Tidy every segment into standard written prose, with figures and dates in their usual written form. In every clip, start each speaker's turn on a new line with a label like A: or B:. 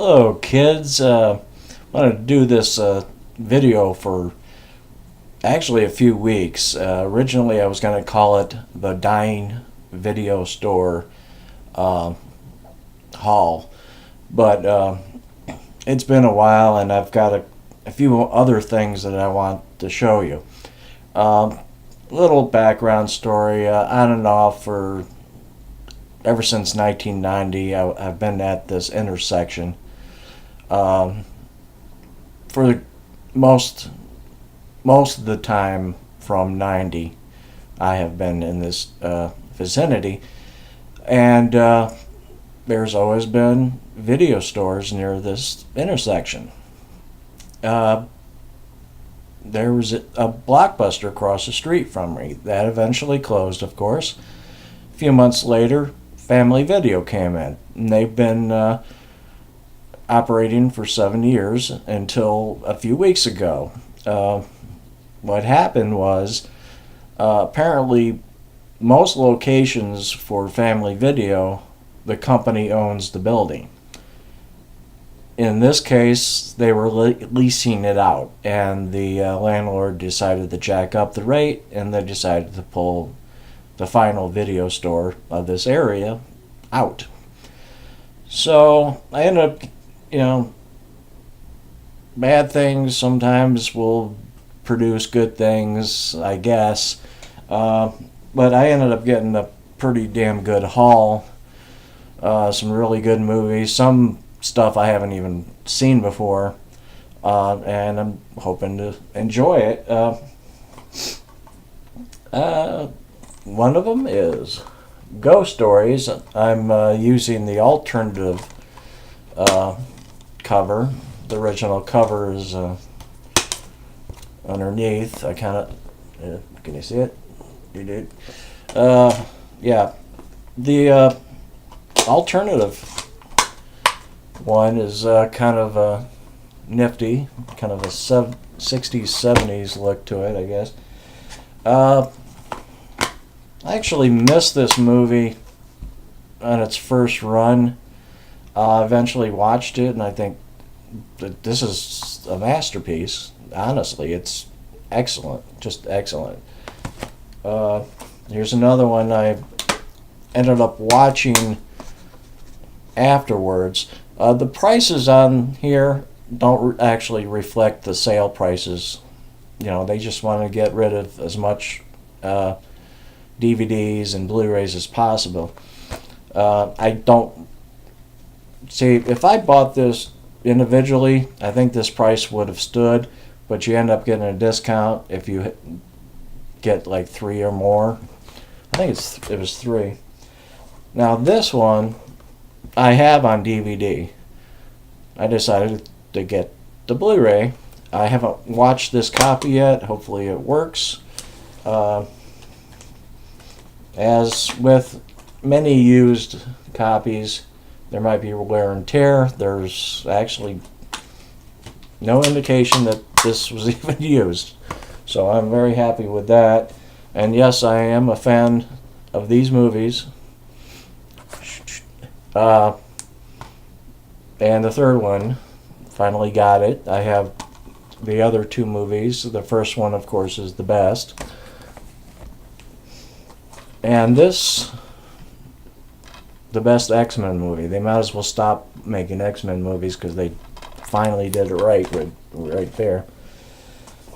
A: Hello, kids. Wanted to do this video for actually a few weeks. Originally, I was going to call it the Dying Video Store haul, but it's been a while, and I've got a few other things that I want to show you. Little background story, on and off for ever since 1990. I've been at this intersection. For most of the time from 90, I have been in this vicinity, and there's always been video stores near this intersection. There was a Blockbuster across the street from me. That eventually closed, of course. A few months later, Family Video came in, and they've been operating for 7 years until a few weeks ago. What happened was, apparently most locations for Family Video, the company owns the building. In this case, they were leasing it out, and the landlord decided to jack up the rate, and they decided to pull the final video store of this area out. So I ended up, bad things sometimes will produce good things, I guess. But I ended up getting a pretty damn good haul. Some really good movies, some stuff I haven't even seen before, and I'm hoping to enjoy it. One of them is Ghost Stories. I'm using the alternative cover. The original cover is underneath. I kind of can you see it? You did. Yeah, the alternative one is kind of a nifty, kind of a 60s, 70s look to it, I guess. I actually missed this movie on its first run. Eventually watched it, and I think that this is a masterpiece. Honestly, it's excellent, just excellent. Here's another one I ended up watching afterwards. The prices on here don't actually reflect the sale prices. They just want to get rid of as much DVDs and Blu-rays as possible. I don't see, if I bought this individually, I think this price would have stood, but you end up getting a discount if you get like 3 or more. I think it was 3. Now this one I have on DVD. I decided to get the Blu-ray. I haven't watched this copy yet. Hopefully it works. As with many used copies, there might be wear and tear. There's actually no indication that this was even used. So I'm very happy with that. And yes, I am a fan of these movies. And the third one, finally got it. I have the other 2 movies. The first one, of course, is the best. And this, the best X-Men movie. They might as well stop making X-Men movies because they finally did it right there.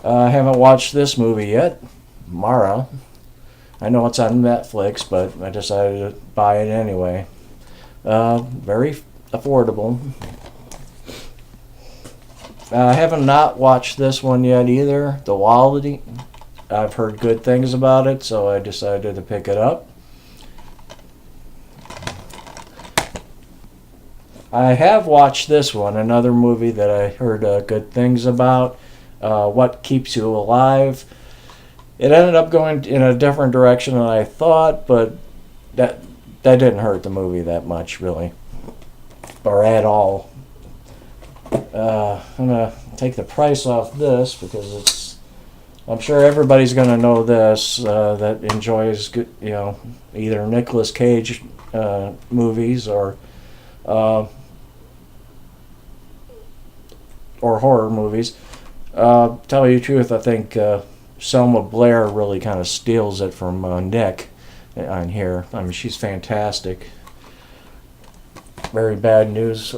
A: I haven't watched this movie yet, Mara. I know it's on Netflix, but I decided to buy it anyway. Very affordable. I haven't not watched this one yet either, The Wall-E. I've heard good things about it, so I decided to pick it up. I have watched this one, another movie that I heard good things about, What Keeps You Alive. It ended up going in a different direction than I thought, but that didn't hurt the movie that much, really, or at all. I'm gonna take the price off this because I'm sure everybody's gonna know this that enjoys good, either Nicolas Cage movies or or horror movies. Tell you the truth, I think Selma Blair really kind of steals it from Nick on here. I mean, she's fantastic. Very bad news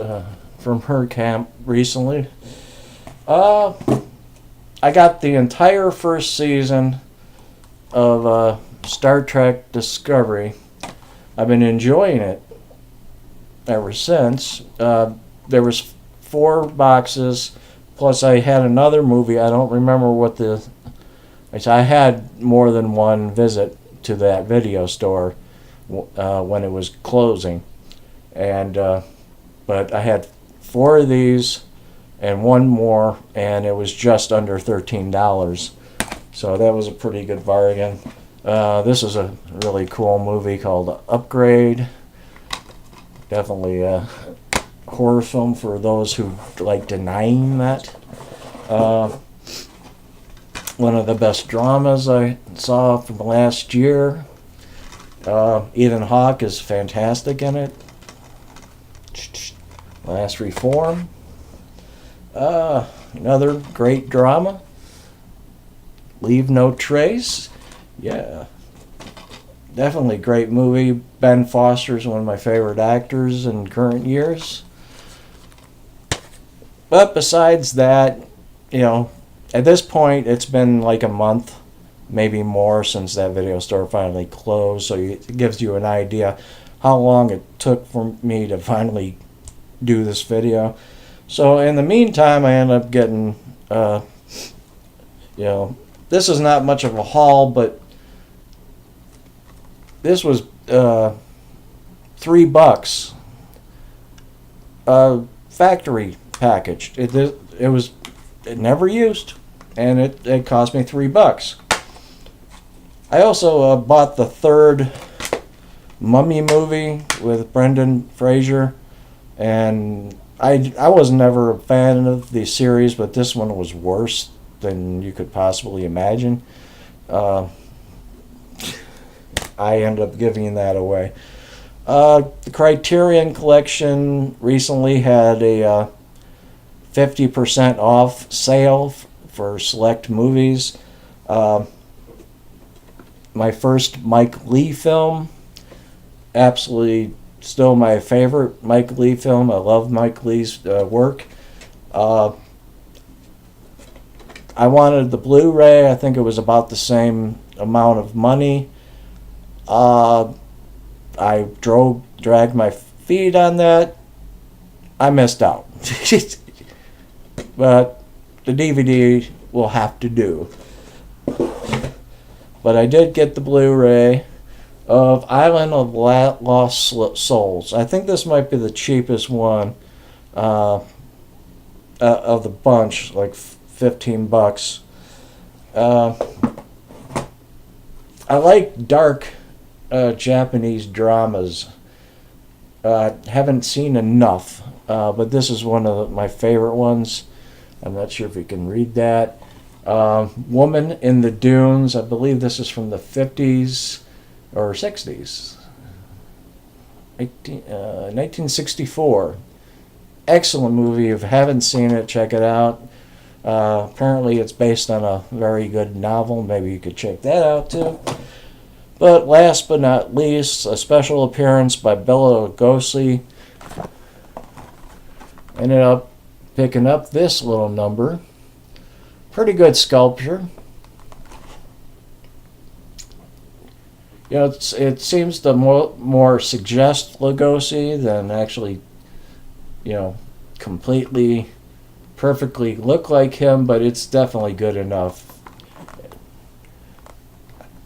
A: from her camp recently. I got the entire first season of Star Trek Discovery. I've been enjoying it ever since. There was 4 boxes, plus I had another movie. I don't remember what I had more than one visit to that video store when it was closing, and but I had 4 of these and one more, and it was just under $13. So that was a pretty good bargain. This is a really cool movie called Upgrade. Definitely a horror film for those who like denying that. One of the best dramas I saw from last year. Ethan Hawke is fantastic in it. Last Reform. Another great drama. Leave No Trace. Yeah. Definitely great movie. Ben Foster's one of my favorite actors in current years. But besides that, at this point it's been like a month, maybe more, since that video store finally closed. So it gives you an idea how long it took for me to finally do this video. So in the meantime, I ended up getting, this is not much of a haul, but this was $3. Factory package. It was never used, and it cost me $3. I also bought the 3rd Mummy movie with Brendan Fraser, and I was never a fan of the series, but this one was worse than you could possibly imagine. I ended up giving that away. The Criterion Collection recently had a 50% off sale for select movies. My first Mike Leigh film, absolutely still my favorite Mike Leigh film. I love Mike Leigh's work. I wanted the Blu Ray. I think it was about the same amount of money. I dragged my feet on that. I missed out. But the DVD will have to do. But I did get the Blu-ray of Island of Lost Souls. I think this might be the cheapest one of the bunch, like $15. I like dark Japanese dramas. Haven't seen enough, but this is one of my favorite ones. I'm not sure if you can read that. Woman in the Dunes. I believe this is from the 50s or 60s. 1964. Excellent movie. If you haven't seen it, check it out. Apparently it's based on a very good novel. Maybe you could check that out too. But last but not least, a special appearance by Bela Lugosi. Ended up picking up this little number. Pretty good sculpture. It seems to more suggest Lugosi than actually, completely, perfectly look like him, but it's definitely good enough.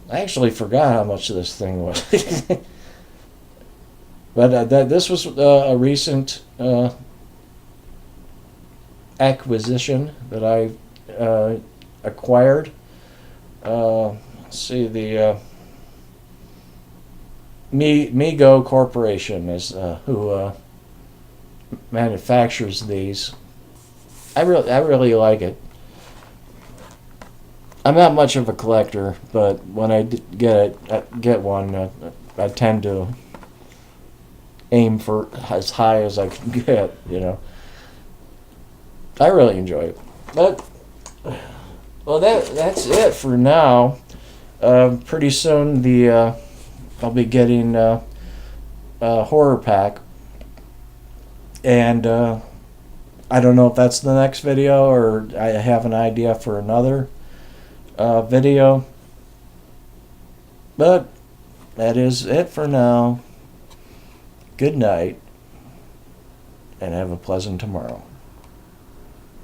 A: I actually forgot how much this thing was. But this was a recent acquisition that I acquired. Let's see, the Mego Corporation is who manufactures these. I really like it. I'm not much of a collector, but when I get one, I tend to aim for as high as I can get. I really enjoy it. But well, that's it for now. Pretty soon I'll be getting a horror pack, and I don't know if that's the next video or I have an idea for another video. But that is it for now. Good night, and have a pleasant tomorrow.